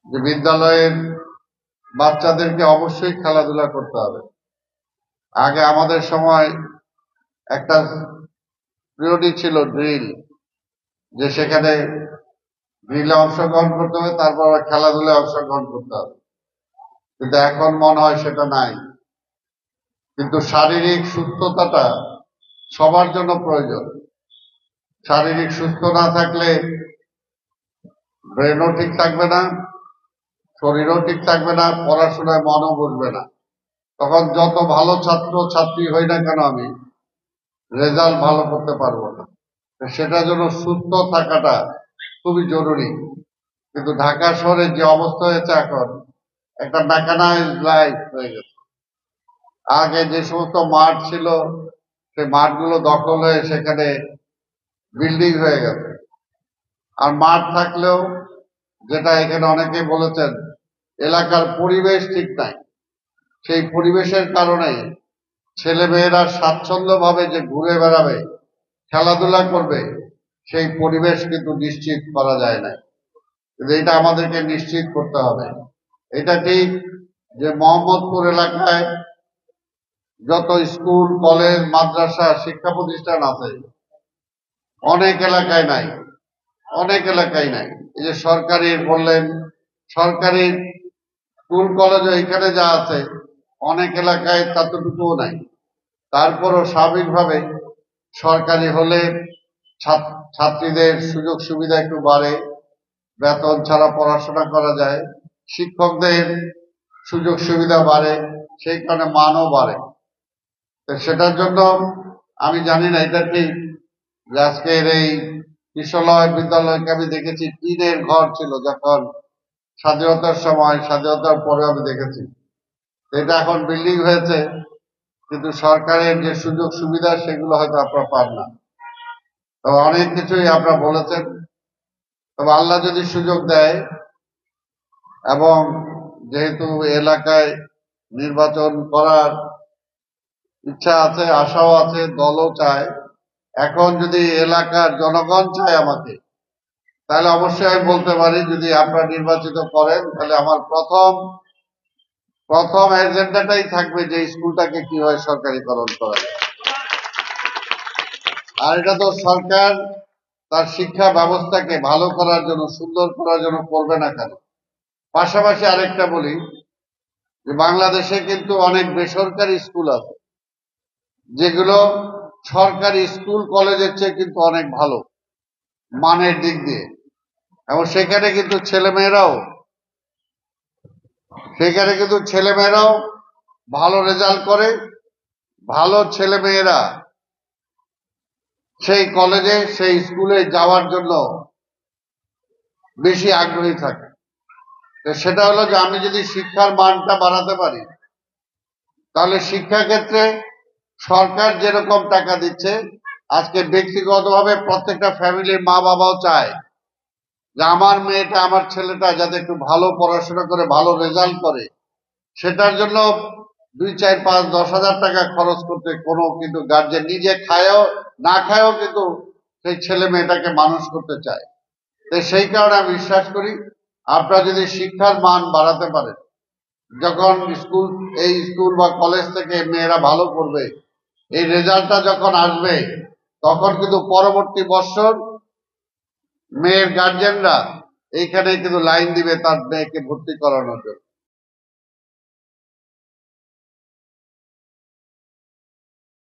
যে বিদ্যালয়ের বাচ্চাদেরকে অবশ্যই খেলাধুলা করতে হবে। আগে আমাদের সময় একটা পিরিয়ডই ছিল ড্রিল, যে সেখানে ড্রিলে অংশগ্রহণ করতে হবে, তারপর খেলাধুলায় অংশগ্রহণ করতে হবে। কিন্তু এখন মনে হয় সেটা নাই। কিন্তু শারীরিক সুস্থতাটা সবার জন্য প্রয়োজন। শারীরিক সুস্থ না থাকলে ব্রেনও ঠিক থাকবে না, শরীরও ঠিক থাকবে না, পড়াশোনায় মনও বসবে না। তখন যত ভালো ছাত্র ছাত্রী হই না কেন আমি রেজাল্ট ভালো করতে পারবো না। সেটার জন্য সুস্থ থাকাটা খুবই জরুরি। কিন্তু ঢাকা শহরে যে অবস্থা হয়েছে এখন, একটা মেকানাইজড লাইফ হয়ে গেছে। আগে যে সমস্ত মাঠ ছিল সেই মাঠগুলো দখল হয়ে সেখানে বিল্ডিং হয়ে গেছে। আর মাঠ থাকলেও, যেটা এখানে অনেকেই বলেছেন, এলাকার পরিবেশ ঠিক নাই। সেই পরিবেশের কারণে ছেলে মেয়েরা স্বাচ্ছন্দ্যভাবে যে ঘুরে বেড়াবে, খেলাধুলা করবে, সেই পরিবেশ কিন্তু নিশ্চিত করা যায় না। কিন্তু এটা আমাদেরকে নিশ্চিত করতে হবে। এটা ঠিক যে মোহাম্মদপুর এলাকায় যত স্কুল, কলেজ, মাদ্রাসা, শিক্ষা প্রতিষ্ঠান আছে, অনেক এলাকায় নাই, অনেক এলাকায় নাই। এই যে সরকারি বললেন, সরকারি স্কুল কলেজ এখানে যা আছে, অনেক এলাকায় ততটুকুও নাই। তারপরও স্বাভাবিকভাবে সরকারি হলে ছাত্রীদের সুযোগ সুবিধা একটু বাড়ে, বেতন ছাড়া পড়াশোনা করা যায়, শিক্ষকদের সুযোগ সুবিধা বাড়ে, সেই কারণে মানও বাড়ে। সেটার জন্য আমি জানি না এটা ঠিক যে আজকের এই কিশলয় বিদ্যালয়কে আমি দেখেছি টিনের ঘর ছিল যখন স্বাধীনতার সময়, স্বাধীনতার পরে আমি দেখেছি। এটা এখন বিল্ডিং হয়েছে, কিন্তু সরকারের যে সুযোগ সুবিধা সেগুলো হয়তো আপনারা পান না। তবে অনেক কিছুই আপনারা বলেছেন। তবে আল্লাহ যদি সুযোগ দেয়, এবং যেহেতু এলাকায় নির্বাচন করার ইচ্ছা আছে, আশাও আছে, দলও চায়, এখন যদি এলাকার জনগণ চায় আমাকে, তাহলে অবশ্যই আমি বলতে পারি যদি আপনারা নির্বাচিত করেন, তাহলে আমার প্রথম এজেন্ডাটাই থাকবে যে স্কুলটাকে কিভাবে সরকারিকরণ করা যায়। আর এটা তো সরকার তার শিক্ষা ব্যবস্থাকে ভালো করার জন্য, সুন্দর করার জন্য করবে না কেন? পাশাপাশি আরেকটা বলি যে বাংলাদেশে কিন্তু অনেক বেসরকারি স্কুল আছে যেগুলো সরকারি স্কুল কলেজের চেয়ে কিন্তু অনেক ভালো মানের দিক দিয়ে, এবং সেখানে কিন্তু ছেলেমেয়েরাও ভালো রেজাল্ট করে। ভালো ছেলেমেয়েরা সেই কলেজে, সেই স্কুলে যাওয়ার জন্য বেশি আগ্রহী থাকে। সেটা হলো যে আমি যদি শিক্ষার মানটা বাড়াতে পারি, তাহলে শিক্ষা ক্ষেত্রে সরকার যেরকম টাকা দিচ্ছে, আজকে ব্যক্তিগতভাবে প্রত্যেকটা ফ্যামিলির মা বাবাও চায় যে আমার মেয়েটা, আমার ছেলেটা যাতে একটু ভালো পড়াশোনা করে ভালো রেজাল্ট করে। সেটার জন্য 2, 4, 5, 10,000 টাকা খরচ করতে কোনো কিন্তু গার্জেন নিজে খায়ও না খায়ও কিন্তু সেই ছেলে মেয়েটাকে মানুষ করতে চায়। তো সেই কারণে আমি বিশ্বাস করি আপনারা যদি শিক্ষার মান বাড়াতে পারেন, যখন এই স্কুল বা কলেজ থেকে মেয়েরা ভালো করবে, এই রেজাল্টটা যখন আসবে, তখন কিন্তু পরবর্তী বছর মেয়ের গার্জেনরা এইখানে কিন্তু লাইন দিবে তার মেয়েকে ভর্তি করানোর জন্য।